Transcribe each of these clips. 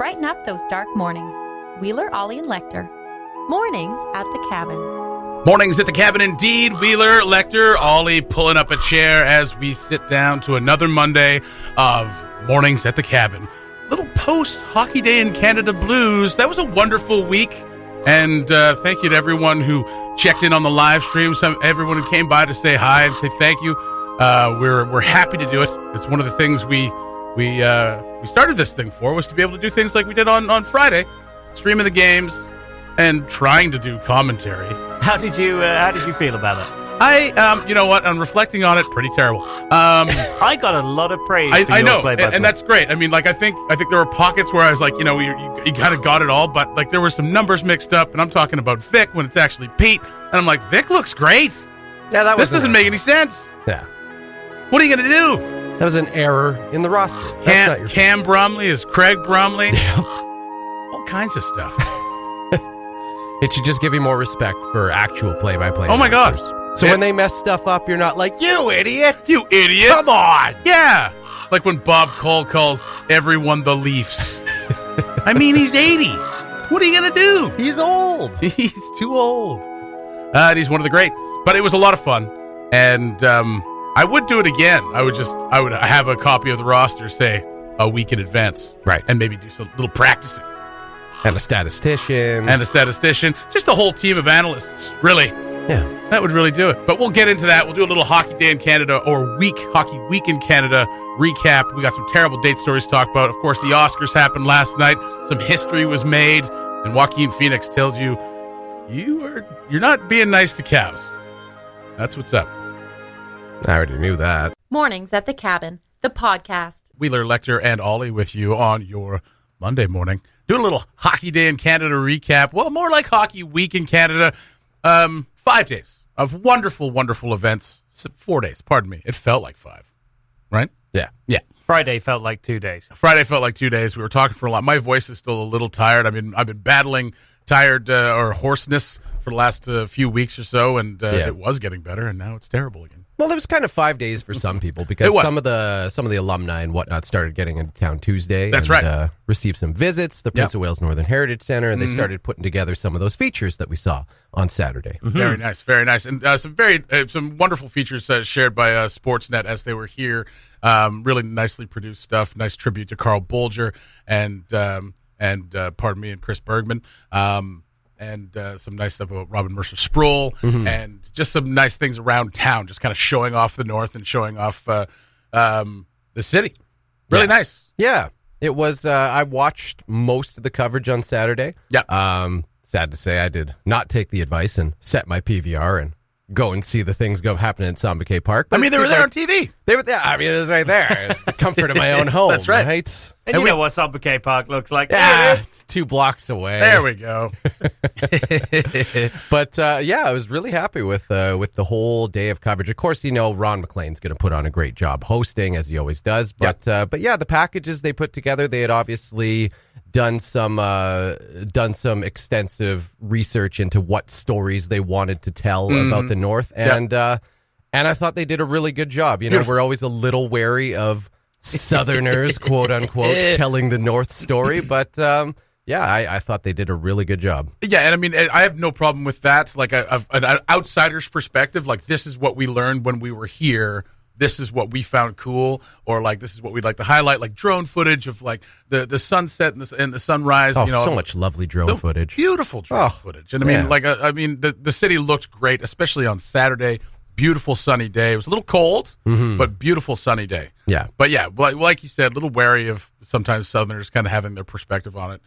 brighten up those dark mornings. Wheeler, Ollie, and Lekter. Mornings at the Cabin. Mornings at the Cabin indeed. Wheeler, Lekter, Ollie pulling up a chair as we sit down to another Monday of Mornings at the Cabin. Little post-Hockey Day in Canada blues. That was a wonderful week. And thank you to everyone who checked in on the live stream. Everyone who came by to say hi and say thank you. We're happy to do it. It's one of the things we started this thing for, was to be able to do things like we did on Friday, streaming the games and trying to do commentary. How did you feel about it? You know what? I'm reflecting on it. Pretty terrible. I got a lot of praise. I know, and that's great. I mean, like, I think there were pockets where I was like, you kind of got it all, but like there were some numbers mixed up, and I'm talking about Vic when it's actually Pete, and I'm like, Vic looks great. Yeah, this doesn't make any sense. Yeah. What are you going to do? That was an error in the roster. Cam Bromley is Craig Bromley. Yeah. All kinds of stuff. It should just give you more respect for actual play-by-play. Oh, my God. So when they mess stuff up, you're not like, you idiot! You idiot! Come on! Yeah! Like when Bob Cole calls everyone the Leafs. I mean, he's 80. What are you going to do? He's old. He's too old. And he's one of the greats. But it was a lot of fun. And I would do it again. I would have a copy of the roster, say, a week in advance. Right. And maybe do some little practicing. And a statistician. Just a whole team of analysts, really. Yeah. That would really do it. But we'll get into that. We'll do a little Hockey Day in Canada or Hockey Week in Canada recap. We got some terrible date stories to talk about. Of course, the Oscars happened last night. Some history was made. And Joaquin Phoenix told you, you're not being nice to cows. That's what's up. I already knew that. Mornings at the Cabin, the podcast. Wheeler, Lekter, and Ollie with you on your Monday morning. Doing a little Hockey Day in Canada recap. Well, more like Hockey Week in Canada. 5 days of wonderful, wonderful events. 4 days, pardon me. It felt like 5, right? Yeah. Friday felt like 2 days. Friday felt like 2 days. We were talking for a lot. My voice is still a little tired. I mean, I've been battling tired or hoarseness for the last few weeks or so, and it was getting better, and now it's terrible again. Well, it was kind of 5 days for some people because some of the alumni and whatnot started getting into town Tuesday. That's right. Received some visits, the Prince of Wales Northern Heritage Center, and they started putting together some of those features that we saw on Saturday. Mm-hmm. Very nice, very nice, and some wonderful features shared by Sportsnet as they were here. Really nicely produced stuff. Nice tribute to Carl Bolger and pardon me, and Chris Bergman. And some nice stuff about Robin Mercer-Sproul, and just some nice things around town, just kind of showing off the North and showing off the city. Really nice. Yeah. It was, I watched most of the coverage on Saturday. Yeah. Sad to say, I did not take the advice and set my PVR and go and see the things happening in Scotiabank Park. But I mean, they were there on TV. They were there. I mean, it was right there. The comfort of my own home. That's right. And you know what Scotiabank Park looks like. Yeah, it's 2 blocks away. There we go. But, I was really happy with the whole day of coverage. Of course, Ron McLean's going to put on a great job hosting, as he always does. But, the packages they put together, they had obviously done some extensive research into what stories they wanted to tell about the North, and I thought they did a really good job. We're always a little wary of Southerners, quote unquote, telling the North story, but I thought they did a really good job. Yeah, and I mean, I have no problem with that. Like an outsider's perspective, like this is what we learned when we were here. This is what we found cool, or like this is what we'd like to highlight, like drone footage of like the sunset and the sunrise. Oh, so much lovely drone footage, beautiful drone footage. And I mean, the city looked great, especially on Saturday. Beautiful sunny day. It was a little cold, but beautiful sunny day. Yeah, but like you said, a little wary of sometimes Southerners kind of having their perspective on it.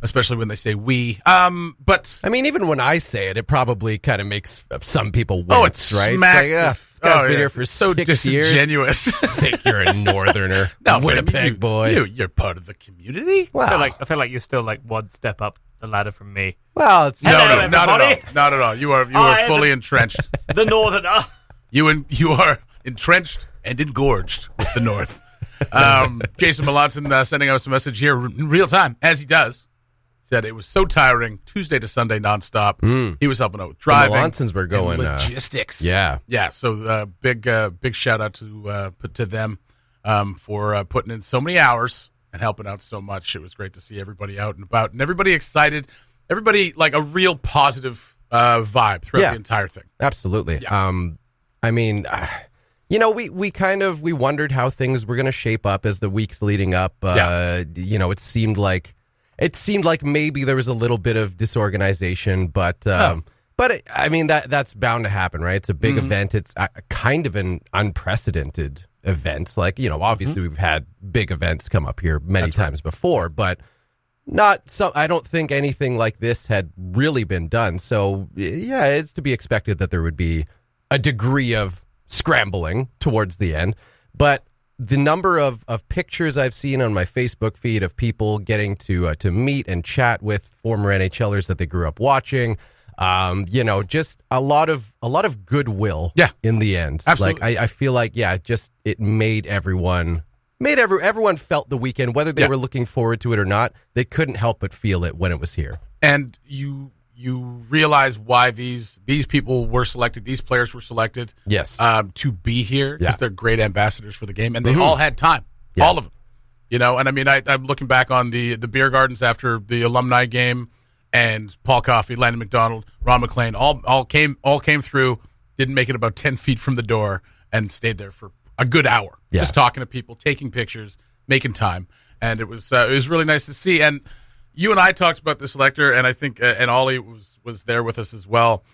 Especially when they say we. But I mean, even when I say it, it probably kind of makes some people wince, it's right? Smacks this guy's been here for so 6 years. Disingenuous. Think you're a northerner. No, Winnipeg boy. You're part of the community. Wow. I feel like you're still like one step up the ladder from me. Well, it's no, not at all. You are fully entrenched. The northerner. You are entrenched and engorged with the North. Jason Melanson sending us a message here in real time, as he does. Said it was so tiring, Tuesday to Sunday nonstop. He was helping out with driving. The Melansons were going logistics. Yeah. So big shout out to them for putting in so many hours and helping out so much. It was great to see everybody out and about and everybody excited. Everybody like a real positive vibe throughout the entire thing. Absolutely. Yeah. I mean, we wondered how things were going to shape up as the weeks leading up. It seemed like maybe there was a little bit of disorganization, but I mean that's bound to happen, right? It's a big event. It's kind of an unprecedented event. Like, obviously we've had big events come up here many times before, but not so. I don't think anything like this had really been done. So yeah, it's to be expected that there would be a degree of scrambling towards the end, but the number of pictures I've seen on my Facebook feed of people getting to meet and chat with former NHLers that they grew up watching, just a lot of goodwill. Yeah. In the end, absolutely. Like I feel like it made everyone felt the weekend, whether they were looking forward to it or not. They couldn't help but feel it when it was here. And you realize why these people were selected, these players were selected, to be here because they're great ambassadors for the game, and they all had time, all of them, And I mean, I'm looking back on the beer gardens after the alumni game, and Paul Coffey, Landon McDonald, Ron McLean, all came through, didn't make it about 10 feet from the door, and stayed there for a good hour, just talking to people, taking pictures, making time, and it was really nice to see. And you and I talked about this, Lekter, and I think and Ollie was there with us as well.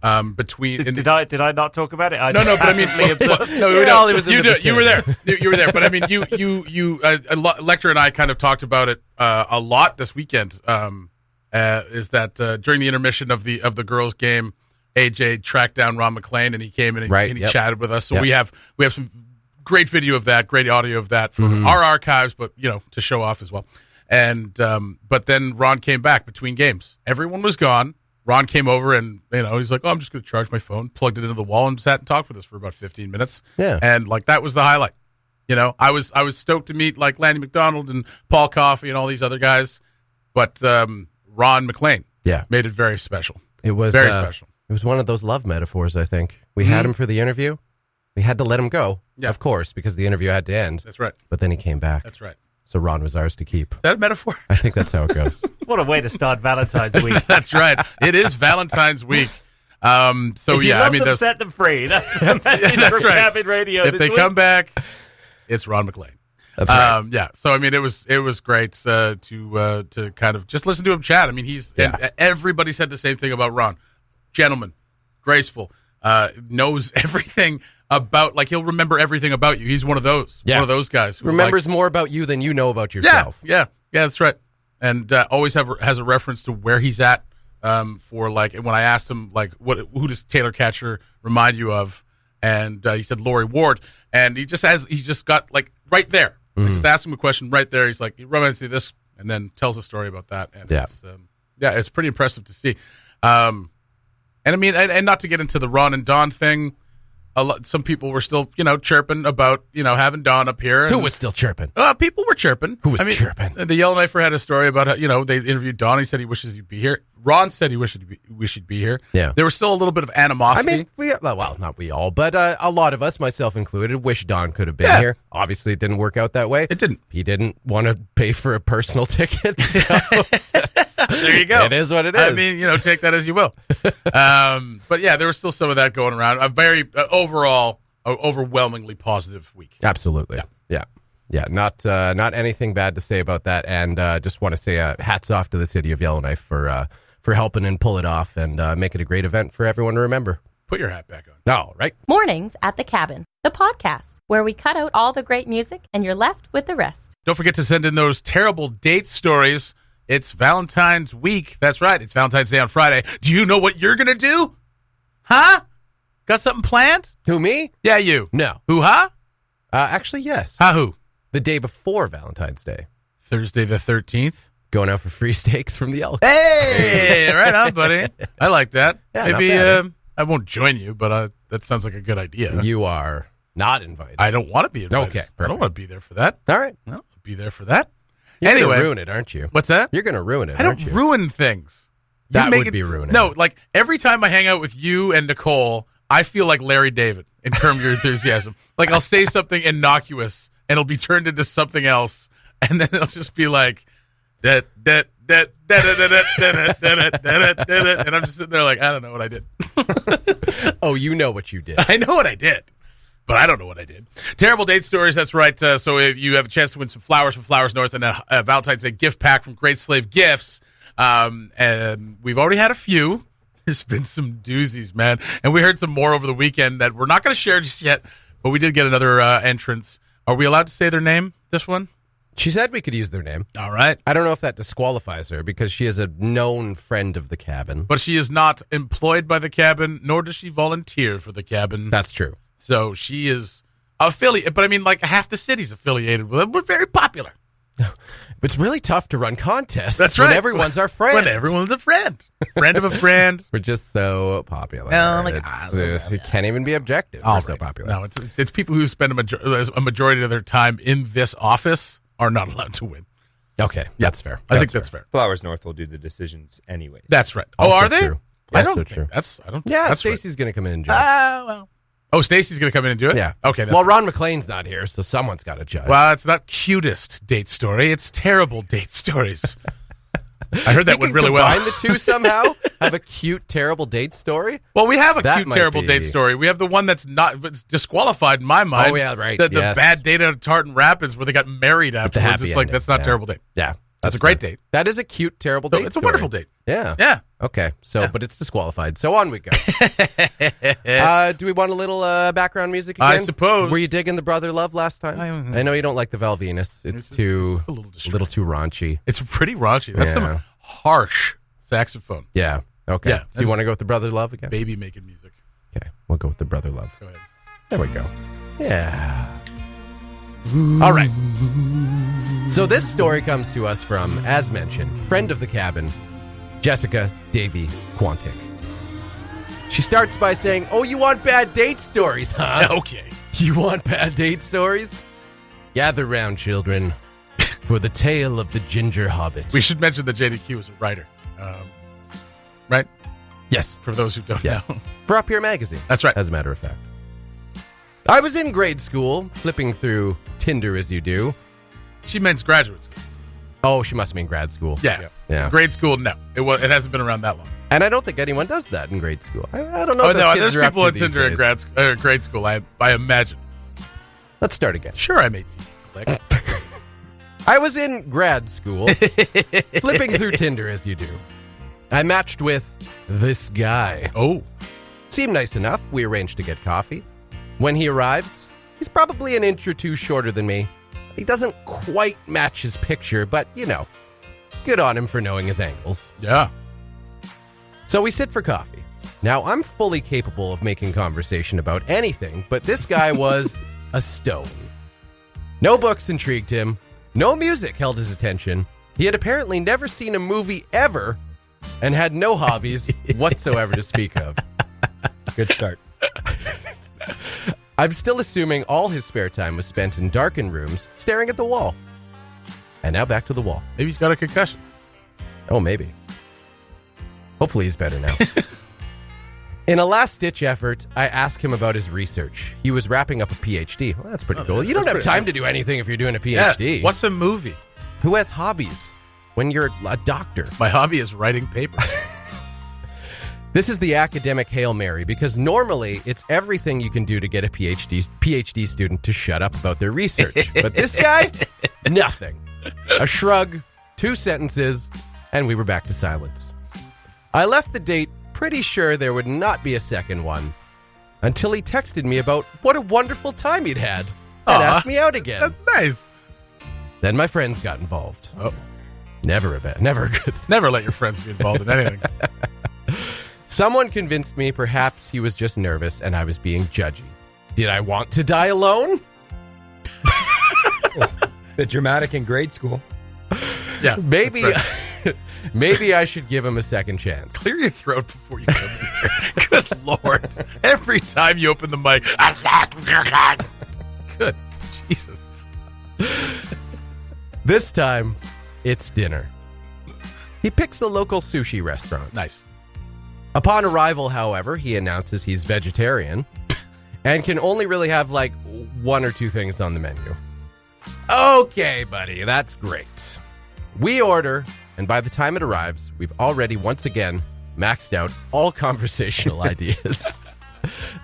Did I not talk about it? No, but I mean, Ollie was you were there. You were there, but I mean, Lekter and I kind of talked about it a lot this weekend. Is that during the intermission of the girls' game, AJ tracked down Ron McLean and he came in and he chatted with us. So we have some great video of that, great audio of that for our archives, but to show off as well. And but then Ron came back between games. Everyone was gone. Ron came over and he's like, "Oh, I'm just going to charge my phone." Plugged it into the wall and sat and talked with us for about 15 minutes. Yeah, and like that was the highlight. I was stoked to meet like Landy McDonald and Paul Coffey and all these other guys, but Ron McLean made it very special. It was very special. It was one of those love metaphors. I think we had him for the interview. We had to let him go, of course, because the interview had to end. That's right. But then he came back. That's right. So Ron was ours to keep. Is that a metaphor? I think that's how it goes. What a way to start Valentine's week. That's right. It is Valentine's week. If you love them, set them free. That's the message for Cabin Radio. If they come back, it's Ron McLean. That's right. So I mean, it was great to kind of just listen to him chat. I mean, and everybody said the same thing about Ron. Gentleman, graceful, knows everything about, like, he'll remember everything about you. He's one of those guys who remembers more about you than you know about yourself. Yeah, that's right. And always has a reference to where he's at. For like, when I asked him like, who does Taylor Catcher remind you of? And he said Laurie Ward, and he just got like right there. I just asked him a question right there. He's like, he reminds me of this, and then tells a story about that. And it's pretty impressive to see. And I mean, and not to get into the Ron and Don thing, some people were still, chirping about, having Don up here. Who was still chirping? People were chirping. Who was chirping? The Yellowknife had a story about how, they interviewed Don. He said he wishes he'd be here. Ron said he wished he'd be here. Yeah. There was still a little bit of animosity. I mean, not we all, but a lot of us, myself included, wish Don could have been here. Obviously, it didn't work out that way. It didn't. He didn't want to pay for a personal ticket. So there you go. It is what it is. I mean, take that as you will. But yeah, there was still some of that going around. A very overwhelmingly positive week. Absolutely. Yeah. Not anything bad to say about that. And just want to say hats off to the city of Yellowknife for helping and pull it off and make it a great event for everyone to remember. Put your hat back on. All right. Mornings at the Cabin, the podcast where we cut out all the great music and you're left with the rest. Don't forget to send in those terrible date stories. It's Valentine's week. That's right. It's Valentine's Day on Friday. Do you know what you're going to do? Huh? Got something planned? Who, me? Yeah, you. No. Who, huh? Actually, yes. Who? The day before Valentine's Day. Thursday the 13th. Going out for free steaks from the Elk. Hey, right on, buddy. I like that. Yeah, maybe not bad, I won't join you, but that sounds like a good idea. You are not invited. I don't want to be invited. Okay, perfect. I don't want to be there for that. All right. I don't want to be there for that. You're anyway, going to ruin it, aren't you? What's that? You're going to ruin it, I aren't you? don't ruin things. That would be ruining No, it. like every time I hang out with you and Nicole, I feel like Larry David in Curb Your Enthusiasm. Like I'll say something innocuous and it'll be turned into something else. and then it'll just be like, and I'm just sitting there like, I don't know what I did. Oh, you know what you did. I know what I did, but I don't know what I did. Terrible date stories, that's right. So if you have a chance to win some flowers from Flowers North and a Valentine's Day gift pack from Great Slave Gifts. And we've already had a few. There's been some doozies, man. And we heard some more over the weekend that we're not going to share just yet, but we did get another entrance. Are we allowed to say their name, this one? She said we could use their name. All right. I don't know if that disqualifies her because she is a known friend of the cabin. But she is not employed by the cabin, nor does she volunteer for the cabin. That's true. So she is affiliated. But I mean, like half the city's affiliated with it. We're very popular. It's really tough to run contests. That's right. When everyone's our friend. When everyone's a friend. Friend of a friend. We're just so popular. Oh, my God. You can't even be objective. We're so popular. No, it's people who spend a majority of their time in this office are not allowed to win. Okay, that's fair. I think that's fair. Flowers North will do the decisions anyway. That's right. Also are they? true. I don't Also think that's. I don't. Yeah, that's Stacey's going to come in and judge. well. Oh, Stacey's going to come in and do it? Yeah. Okay. Well, Ron McLean's not here, so someone's got to judge. Well, it's not cutest date story. It's terrible date stories. I heard that went really well. Combine the two somehow? Have a cute, terrible date story? Well, we have a That cute, might terrible be- date story. We have the one that's not it's disqualified in my mind. Oh, yeah, right. The Yes. bad date out of Tartan Rapids where they got married afterwards. happy It's like, ending. that's not a Yeah. terrible date. Yeah. That's a great date. That is a cute, terrible So date it's a story. wonderful date. Yeah. Yeah. Okay. So, but it's disqualified. So on we go. Do we want a little background music again? I suppose. Were you digging the Brother Love last time? I know you don't like the Val Venus. It's too a little little too raunchy. It's pretty raunchy. That's Yeah. some harsh saxophone. Yeah. Okay. Yeah. So you want to go with the Brother Love again? Baby making music. Okay. We'll go with the Brother Love. Go ahead. There we go. Yeah. All right. So this story comes to us from, as mentioned, friend of the cabin, Jessica Davy Quantick. She starts by saying, "Oh, you want bad date stories, huh? Okay. You want bad date stories? Gather round, children, for the tale of the Ginger Hobbit." We should mention that JDQ was a writer. Right? Yes. For those who don't Yes. know. For Up Here Magazine. That's right. As a matter of fact. I was in grade school, flipping through Tinder as you do. She meant graduate school. Oh, she must mean grad school. Yeah. Grade school, no. It hasn't been around that long. And I don't think anyone does that in grade school. I don't know. Oh, what those no. kids There's are up people to at these Tinder days. in grade school, I imagine. Let's start again. Sure, I made click. I was in grad school, flipping through Tinder as you do. I matched with this guy. Oh. Seemed nice enough. We arranged to get coffee. When he arrives, he's probably an inch or two shorter than me. He doesn't quite match his picture, but, you know, good on him for knowing his angles. Yeah. So we sit for coffee. Now, I'm fully capable of making conversation about anything, but this guy was a stone. No books intrigued him. No music held his attention. He had apparently never seen a movie ever and had no hobbies whatsoever to speak of. Good start. I'm still assuming all his spare time was spent in darkened rooms, staring at the wall. And now back to the wall. Maybe he's got a concussion. Oh, maybe. Hopefully he's better now. In a last-ditch effort, I asked him about his research. He was wrapping up a PhD. Well, that's pretty cool. You don't have time to do anything if you're doing a PhD. Yeah. What's a movie? Who has hobbies when you're a doctor? My hobby is writing papers. This is the academic Hail Mary, because normally it's everything you can do to get a PhD student to shut up about their research. But this guy, nothing. A shrug, 2 sentences, and we were back to silence. I left the date pretty sure there would not be a second one, until he texted me about what a wonderful time he'd had and asked me out again. That's nice. Then my friends got involved. Oh. Never a good thing. Never let your friends be involved in anything. Someone convinced me perhaps he was just nervous and I was being judgy. Did I want to die alone? Bit dramatic in grade school. Yeah. Maybe right. maybe I should give him a second chance. Clear your throat before you come in here. Good Lord. Every time you open the mic. Good Jesus. This time, it's dinner. He picks a local sushi restaurant. Nice. Upon arrival, however, he announces he's vegetarian and can only really have like 1 or 2 things on the menu. Okay, buddy, that's great. We order, and by the time it arrives, we've already once again maxed out all conversational ideas.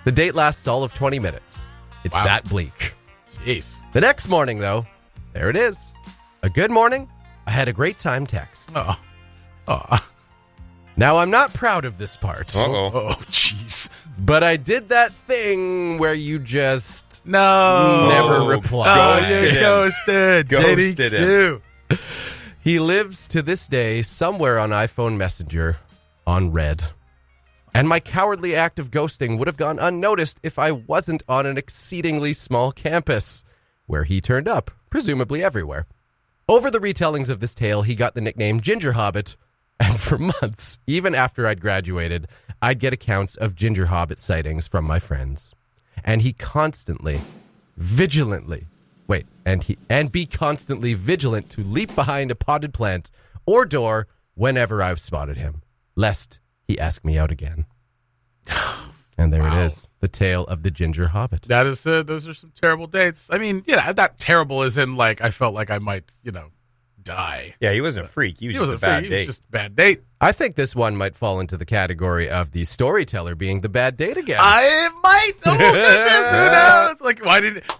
The date lasts all of 20 minutes. It's that bleak. Jeez. The next morning, though, there it is. A good morning, I had a great time text. Oh. Now, I'm not proud of this part. Oh, jeez. But I did that thing where you just never reply. Ghosted him. He lives to this day somewhere on iPhone Messenger on red. And my cowardly act of ghosting would have gone unnoticed if I wasn't on an exceedingly small campus, where he turned up, presumably everywhere. Over the retellings of this tale, he got the nickname Ginger Hobbit, and for months, even after I'd graduated, I'd get accounts of Ginger Hobbit sightings from my friends. And he constantly, vigilantly, be constantly vigilant to leap behind a potted plant or door whenever I've spotted him, lest he ask me out again. And there it is, the tale of the Ginger Hobbit. That is, those are some terrible dates. I mean, not terrible as in, like, I felt like I might, die. Yeah, he wasn't a freak. He was just a bad date. He was just a bad date. I think this one might fall into the category of the storyteller being the bad date again. I might. Oh, goodness. Who knows? Like,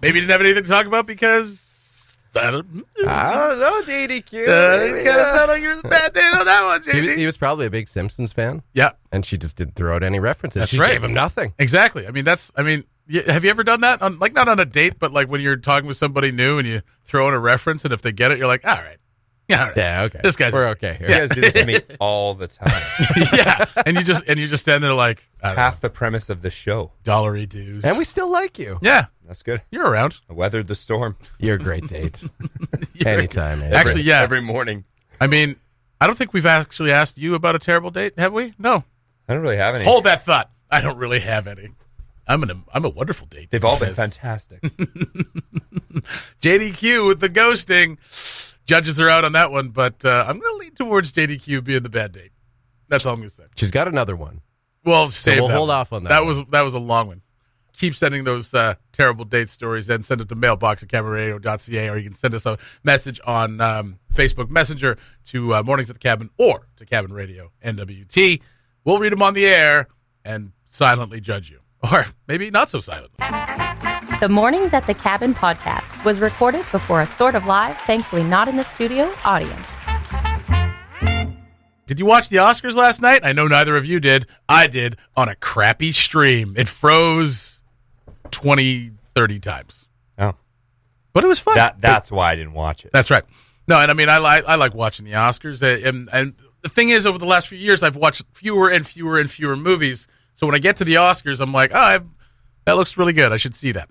maybe he didn't have anything to talk about because I don't know, JDQ. Because I felt like you were a bad date on that one, JD. He was probably a big Simpsons fan. Yeah. And she just didn't throw out any references. That's she right. gave him nothing. Exactly. Have you ever done that? Not on a date, but like when you're talking with somebody new and you throw in a reference, and if they get it, you're like, all right. Yeah, all right. Yeah, okay. We're okay here. You guys do this to me all the time. Yeah. And you just stand there like half the premise of the show. Dollary dues. And we still like you. Yeah. That's good. You're around. I weathered the storm. You're a great date. Anytime. Actually, yeah. Every morning. I mean, I don't think we've actually asked you about a terrible date, have we? No. I don't really have any. Hold that thought. I don't really have any. I'm a wonderful date. They've all been fantastic. JDQ with the ghosting. Judges are out on that one, but I'm going to lean towards JDQ being the bad date. That's all I'm going to say. She's got another one. Well, we'll hold off on that. That was a long one. Keep sending those terrible date stories and send it to mailbox@cabinradio.ca, or you can send us a message on Facebook Messenger to Mornings at the Cabin or to Cabin Radio NWT. We'll read them on the air and silently judge you. Or maybe not so silently. The Mornings at the Cabin podcast was recorded before a sort of live, thankfully not in the studio, audience. Did you watch the Oscars last night? I know neither of you did. I did on a crappy stream. It froze 20, 30 times. Oh. But it was fun. That's why I didn't watch it. That's right. No, and I mean, I like watching the Oscars. And the thing is, over the last few years, I've watched fewer and fewer and fewer movies. So when I get to the Oscars, I'm like, that looks really good. I should see that.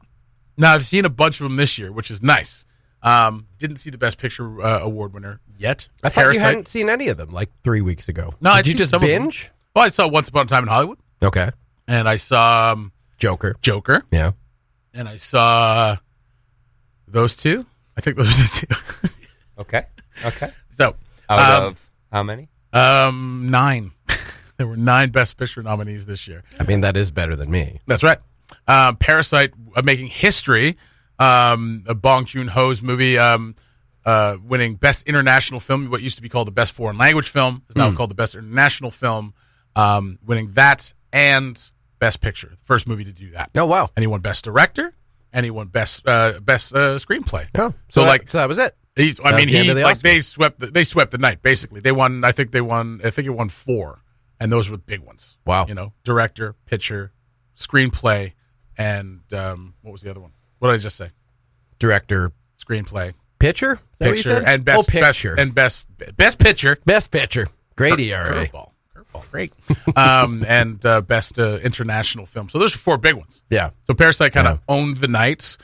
Now, I've seen a bunch of them this year, which is nice. Didn't see the Best Picture award winner yet. I thought you hadn't seen any of them like 3 weeks ago. No, Did you just binge? Well, I saw Once Upon a Time in Hollywood. Okay. And I saw Joker. Yeah. And I saw those two. I think those are the two. Okay. So, out of how many? 9. There were 9 Best Picture nominees this year. I mean, that is better than me. That's right. Parasite making history. Bong Joon-ho's movie winning Best International Film, what used to be called the Best Foreign Language Film, is now called the Best International Film, winning that and Best Picture. The first movie to do that. Oh, wow. And he won Best Director, and he won Best Screenplay. Oh, so that was it. They swept the night, basically. I think it won 4, and those were the big ones. Wow. Director, picture, screenplay, and what was the other one? What did I just say? Director, screenplay, picture, and best picture, best picture, best picture. Great ERA. Curveball, great. And best international film. So those are 4 big ones. Yeah. So Parasite kind of owned the nights.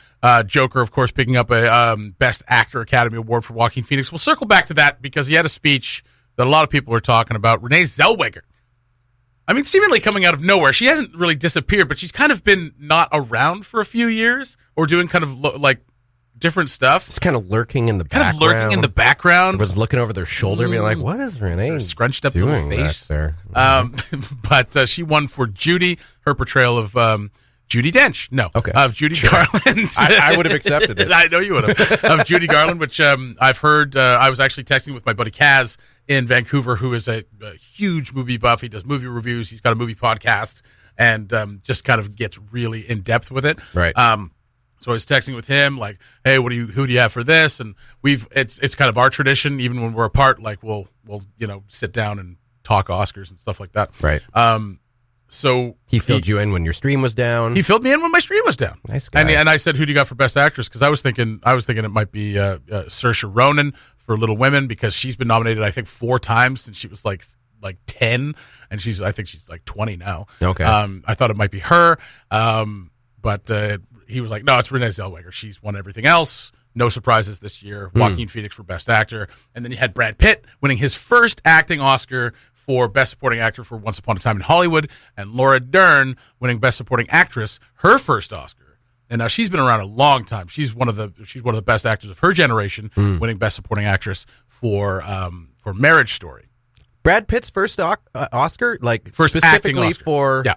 Joker, of course, picking up a Best Actor Academy Award for Joaquin Phoenix. We'll circle back to that because he had a speech that a lot of people were talking about. Renee Zellweger. I mean, seemingly coming out of nowhere. She hasn't really disappeared, but she's kind of been not around for a few years or doing kind of like different stuff. It's kind of lurking in the background. Was looking over their shoulder, being like, "What is Renee scrunched up doing face there?" But she won for Judy, her portrayal of Judi Dench. No. Okay. Of Judy Garland. I would have accepted it. I know you would have. Of Judy Garland, which I've heard. I was actually texting with my buddy Kaz in Vancouver, who is a huge movie buff. He does movie reviews. He's got a movie podcast and just kind of gets really in depth with it. Right. So I was texting with him, like, "Hey, who do you have for this?" And it's kind of our tradition, even when we're apart. Like, we'll sit down and talk Oscars and stuff like that. Right. So he filled you in when your stream was down. He filled me in when my stream was down. Nice guy. And I said, "Who do you got for Best Actress?" Because I was thinking it might be Saoirse Ronan for Little Women, because she's been nominated, I think, 4 times since she was like 10, and I think she's like 20 now. Okay. I thought it might be her, but he was like, "No, it's Renee Zellweger. She's won everything else. No surprises this year." Joaquin Phoenix for Best Actor, and then you had Brad Pitt winning his first acting Oscar for Best Supporting Actor for Once Upon a Time in Hollywood, and Laura Dern winning Best Supporting Actress, her first Oscar. And now she's been around a long time. She's one of the best actors of her generation, winning Best Supporting Actress for Marriage Story. Brad Pitt's first Oscar, like first specifically Oscar. for Yeah.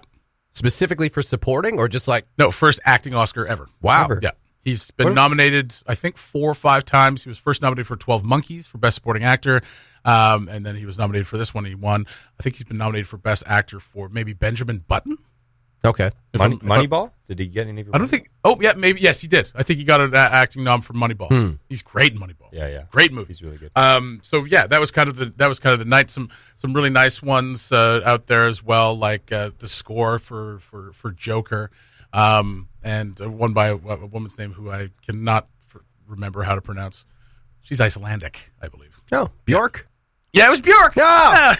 specifically for supporting, or just like No, first acting Oscar ever. Wow. Yeah. He's been nominated, I think, 4 or 5 times. He was first nominated for 12 Monkeys for Best Supporting Actor, and then he was nominated for this one. He won. I think he's been nominated for Best Actor for maybe Benjamin Button. Okay. Moneyball? Did he get any? I don't think. Oh, yeah, maybe. Yes, he did. I think he got an acting nom for Moneyball. He's great in Moneyball. Yeah. Great movie. He's really good. So yeah, that was kind of the night. Some really nice ones out there as well, like the score for Joker, and one by a woman's name who I cannot remember how to pronounce. She's Icelandic, I believe. Oh, Bjork. Yeah, it was Bjork. No.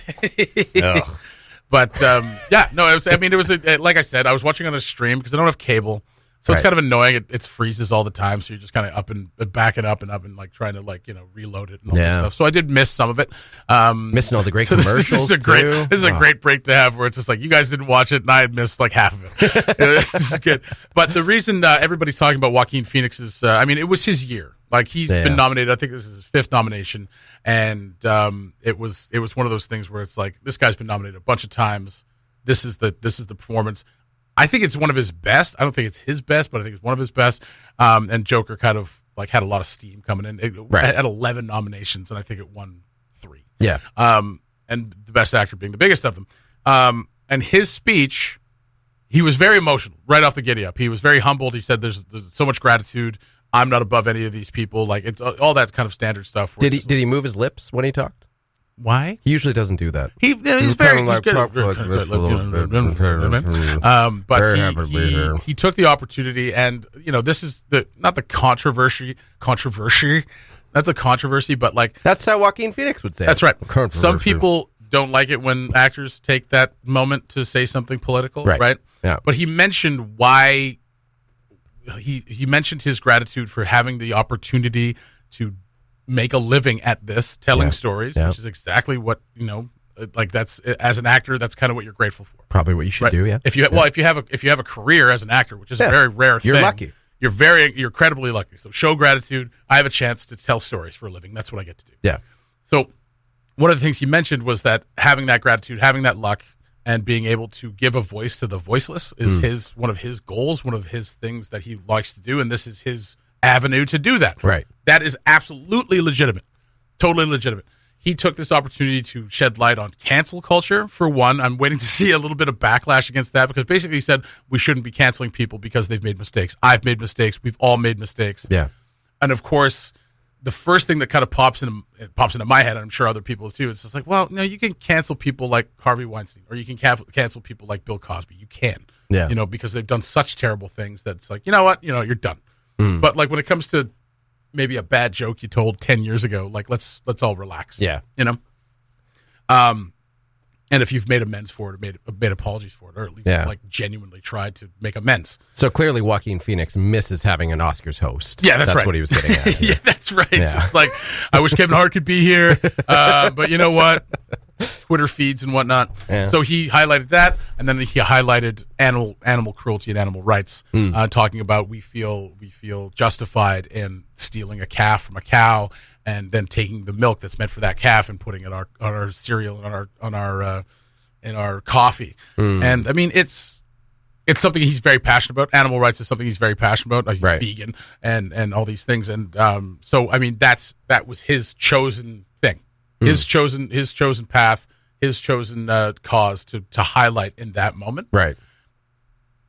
But it was like I said, I was watching on a stream because I don't have cable, so it's kind of annoying. It freezes all the time, so you're just kind of up and backing up and like trying to reload it and all that stuff. So I did miss some of it. Missing all the great commercials. This is a great break to have, where it's just like you guys didn't watch it and I had missed like half of it. This is good. But the reason everybody's talking about Joaquin Phoenix is, it was his year. Like he's been nominated. I think this is his 5th nomination, and it was one of those things where it's like this guy's been nominated a bunch of times. This is the performance. I think it's one of his best. I don't think it's his best, but I think it's one of his best. And Joker kind of like had a lot of steam coming in. It had 11 nominations, and I think it won 3. Yeah. And the Best Actor being the biggest of them. And his speech, he was very emotional right off the giddy up. He was very humbled. He said, "There's so much gratitude. I'm not above any of these people." Like it's all that kind of standard stuff. Did he move his lips when he talked? Why? He usually doesn't do that. He's very like but he took the opportunity, and this is not the controversy. That's a controversy, but like that's how Joaquin Phoenix would say. That's right. Controversy. Some people don't like it when actors take that moment to say something political, right? Yeah. But he mentioned why. He mentioned his gratitude for having the opportunity to make a living at this, telling stories, which is exactly what like that's, as an actor, that's kind of what you're grateful for. Probably what you should do. Yeah. If you have a career as an actor, which is a very rare thing, you're lucky. You're incredibly lucky. So show gratitude. I have a chance to tell stories for a living. That's what I get to do. Yeah. So one of the things he mentioned was that having that gratitude, having that luck, and being able to give a voice to the voiceless is one of his goals, one of his things that he likes to do, and this is his avenue to do that. Right. That is absolutely legitimate. Totally legitimate. He took this opportunity to shed light on cancel culture, for one. I'm waiting to see a little bit of backlash against that, because basically he said we shouldn't be canceling people because they've made mistakes. I've made mistakes. We've all made mistakes. Yeah. And of course, the first thing that kind of pops into my head, and I'm sure other people too, it's just like, well, no, you can cancel people like Harvey Weinstein, or you can cancel people like Bill Cosby. You can, because they've done such terrible things that it's like, you know what, you're done. But like when it comes to maybe a bad joke you told 10 years ago, like let's all relax. Yeah. And if you've made amends for it, or made apologies for it, or at least like genuinely tried to make amends. So clearly Joaquin Phoenix misses having an Oscars host. Yeah, that's right. That's what he was getting at. Yeah, that's right. Yeah. It's like, I wish Kevin Hart could be here, but you know what? Twitter feeds and whatnot. Yeah. So he highlighted that, and then he highlighted animal cruelty and animal rights, talking about we feel justified in stealing a calf from a cow, and then taking the milk that's meant for that calf and putting it on our cereal and on our coffee. And I mean, it's it's something he's very passionate about. Animal rights is something he's very passionate about. He's vegan and all these things. And so, I mean, that was his chosen thing, his chosen path, his chosen cause to highlight in that moment. Right.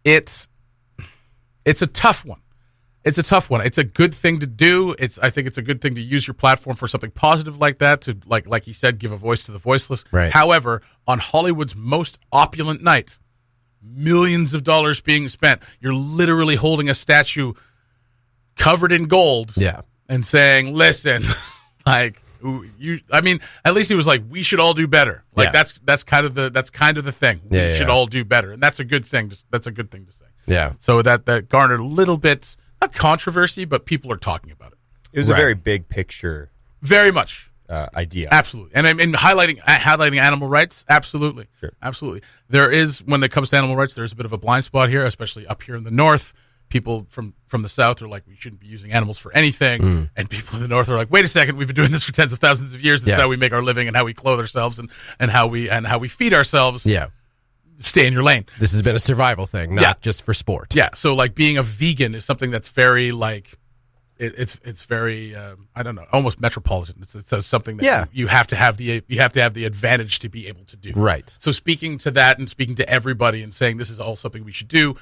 It's a tough one. It's a tough one. It's a good thing to do. I think it's a good thing to use your platform for something positive like that, to like he said, give a voice to the voiceless. Right. However, on Hollywood's most opulent night, millions of dollars being spent, you're literally holding a statue covered in gold, and saying, "Listen, like I mean, at least he was like, we should all do better. Like that's kind of the thing. We should all do better, and that's a good thing. That's a good thing to say. Yeah. So that garnered a little bit, not controversy, but people are talking about it. It was a very big picture, very much idea. Absolutely, and I mean highlighting animal rights. Absolutely, absolutely. There is, when it comes to animal rights, there's a bit of a blind spot here, especially up here in the north. People from the south are like, we shouldn't be using animals for anything, and people in the north are like, wait a second, we've been doing this for tens of thousands of years. This is how we make our living and how we clothe ourselves and how we feed ourselves. Yeah. Stay in your lane. This has been a survival thing, not just for sport. Yeah. So like being a vegan is something that's very like it's very I don't know, almost metropolitan. It's something that you have to have the advantage to be able to do. Right. So speaking to that and speaking to everybody and saying this is all something we should do,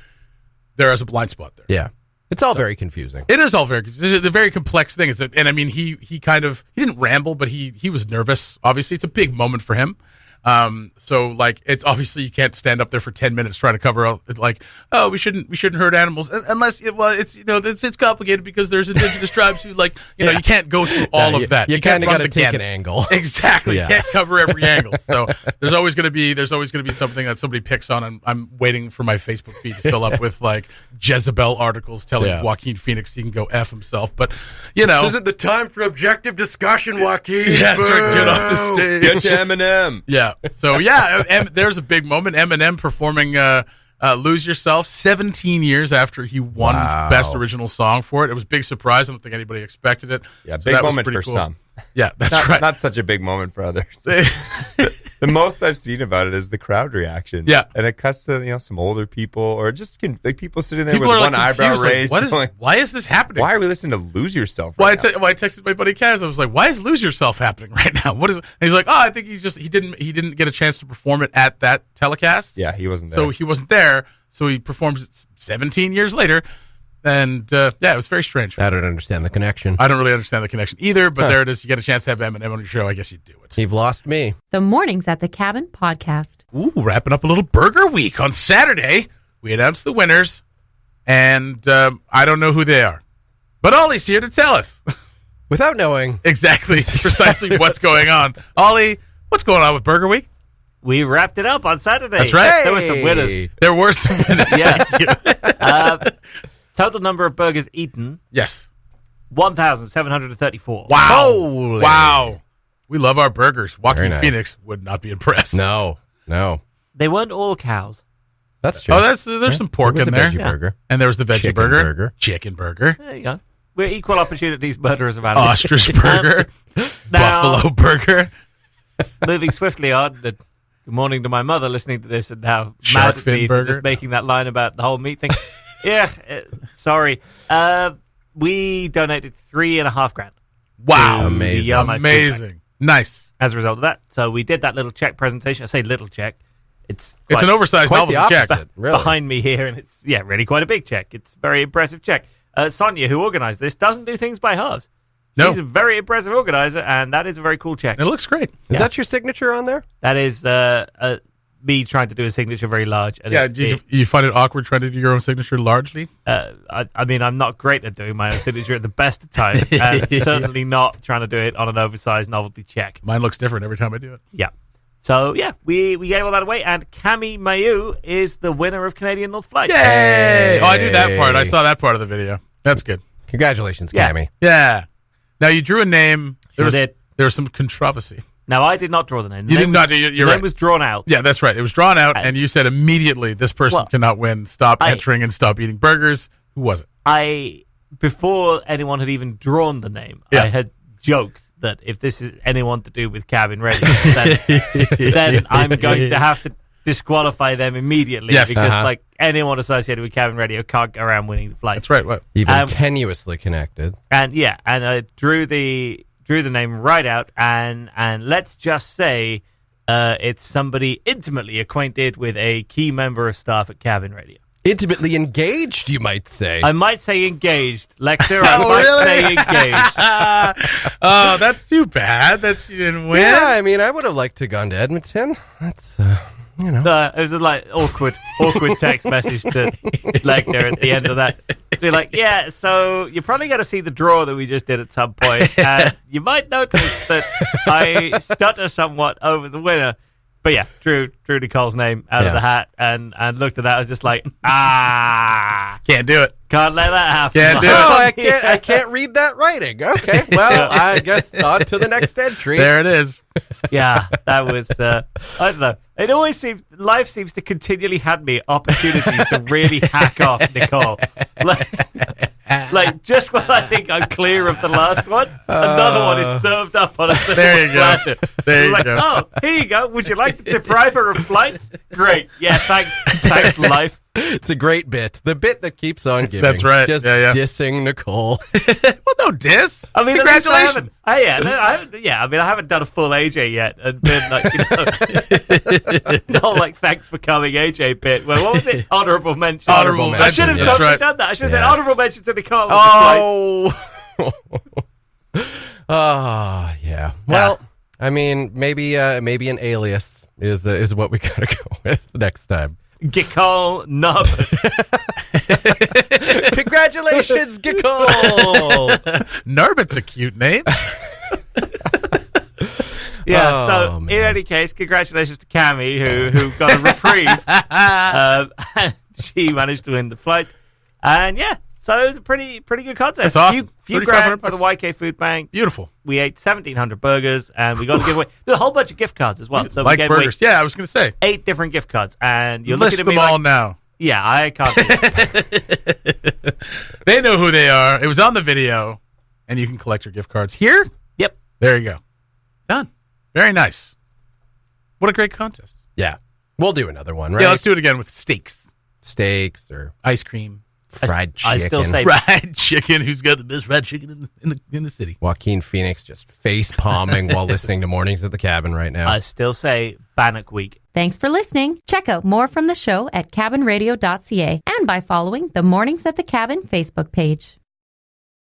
there is a blind spot there. Yeah. It's all very confusing. It is all it's a very complex thing. And I mean, he didn't ramble, but he was nervous. Obviously, it's a big moment for him. So like, it's obviously you can't stand up there for 10 minutes trying to cover like, oh, we shouldn't hurt animals unless it's complicated because there's indigenous tribes who like, you can't go through all of that. You kind of got to take an angle. Exactly. You can't cover every angle. So there's always going to be something that somebody picks on. And I'm waiting for my Facebook feed to fill up with like Jezebel articles telling Joaquin Phoenix he can go F himself. But this isn't the time for objective discussion, Joaquin. Yeah, that's right. Get off the stage. Get to Eminem. Yeah. So there's a big moment. Eminem performing "Lose Yourself" 17 years after he won Best Original Song for it. It was a big surprise. I don't think anybody expected it. Yeah, big moment for some. Yeah, that's right. Not such a big moment for others. The most I've seen about it is the crowd reaction. Yeah, and it cuts to some older people or just like people sitting there with one eyebrow raised. Why is this happening? Why are we listening to "Lose Yourself"? I texted my buddy Kaz. I was like, "Why is "Lose Yourself" happening right now? What is?" And he's like, "Oh, I think he didn't get a chance to perform it at that telecast. Yeah, he wasn't there. So he wasn't there. So he performs it 17 years later." And it was very strange. I don't understand the connection. I don't really understand the connection either, but there it is. You get a chance to have Eminem on your show. I guess you do it. You've lost me. The Mornings at the Cabin podcast. Ooh, wrapping up a little burger week. On Saturday, we announced the winners, and I don't know who they are. But Ollie's here to tell us. Without knowing. Exactly, precisely what's going on. Ollie, what's going on with Burger Week? We wrapped it up on Saturday. That's right. There were some winners. There were some winners. Yeah. Total number of burgers eaten. Yes. 1,734. Wow. Holy. Wow. We love our burgers. Joaquin Phoenix would not be impressed. No. They weren't all cows. That's true. Oh, there's some pork in there. Veggie burger. And there was the veggie Chicken burger. Chicken burger. There you go. We're equal opportunities murderers of animals. Ostrich burger. Buffalo burger. Moving swiftly on. Good morning to my mother listening to this and now Shark mad at fin me burger. for just making that line about the whole meat thing. Yeah, sorry. We donated $3,500. Wow. Amazing. Amazing. Nice. As a result of that. So we did that little check presentation. I say little check. It's an oversized quite the novelty check. opposite, really. behind me here, and it's really quite a big check. It's a very impressive check. Sonia, who organized this, doesn't do things by halves. No. She's a very impressive organizer, and that is a very cool check. It looks great. Is that your signature on there? That is me trying to do a signature very large. And Yeah, you find it awkward trying to do your own signature largely? I mean, I'm not great at doing my own signature at the best of times, and certainly not trying to do it on an oversized novelty check. Mine looks different every time I do it. Yeah. So, we gave all that away, and Cammy Mayu is the winner of Canadian North Flight. Yay! Oh, I knew that part. I saw that part of the video. That's good. Congratulations, Yeah. Cammy. Yeah. Now, you drew a name. There did. was some controversy. Now, I did not draw the name. You did not. You're the right. name was drawn out. Yeah, that's right. It was drawn out, and you said immediately, this person cannot win. Stop entering and stop eating burgers. Who was it? Before anyone had even drawn the name, I had joked that if this is anyone to do with Cabin Radio, then I'm going to have to disqualify them immediately Yes. because like anyone associated with Cabin Radio can't go around winning the flight. That's right. What? Even tenuously connected. And I drew the name right out, and let's just say it's somebody intimately acquainted with a key member of staff at Cabin Radio. Intimately engaged, you might say. I might say engaged. Lecter, I might say engaged. Oh, that's too bad that she didn't win. Yeah, I mean, I would have liked to have gone to Edmonton. That's, you know. It was just like awkward text message to Lecter at the end of that. Be like, yeah, so you're probably going to see the draw that we just did at some point, and you might notice that I stutter somewhat over the winner. But yeah, drew Nicole's name out of the hat and looked at that. I was just like, Can't do it. can't let that happen. Can't do it. Oh, I can't read that writing. Okay, well, I guess on to the next entry. There it is. Yeah, that was, I don't know. It always seems, life seems to continually hand me opportunities to really hack off Nicole. Like just when I think I'm clear of the last one, another one is served up on a silver There you go. platter. There you Like, go. oh, here you go. Would you like to deprive her of flights? Great. Yeah, thanks, life. It's a great bit. The bit that keeps on giving. That's right. Just Yeah. dissing Nicole. Well, no diss. I mean, at least I congratulations. haven't. I haven't done a full AJ yet, and been like, not like thanks for coming AJ bit. Well, what was it? Honorable mention. Honorable I should have mention, totally that's right. done that. I should have said Yes. honorable mention to Nicole. Oh. Oh, yeah. Well, I mean, maybe an alias is what we gotta go with next time. Nicole Nub. Congratulations, Nicole. Nurbit's a cute name. Yeah, Oh, so man. in any case, congratulations to Cammy, who got a reprieve. And she managed to win the flight. And yeah, so it was a pretty good contest. That's awesome. Few 3,500 grand for the bucks. YK Food Bank. Beautiful. We ate 1,700 burgers, and we got to give away a whole bunch of gift cards as well. So we Like gave burgers. away Yeah, I was going to say. 8 different gift cards. And you're List looking at them me all like, now. yeah, I can't do it. They know who they are. It was on the video, and you can collect your gift cards here. Yep. There you go. Done. Very nice. What a great contest. Yeah. We'll do another one, right? Yeah, let's do it again with steaks, Steaks or ice cream, fried chicken. I still say fried chicken. Who's got the best fried chicken in the city? Joaquin Phoenix just face palming while listening to Mornings at the Cabin right now. I still say Bannock Week. Thanks for listening. Check out more from the show at cabinradio.ca and by following the Mornings at the Cabin Facebook page.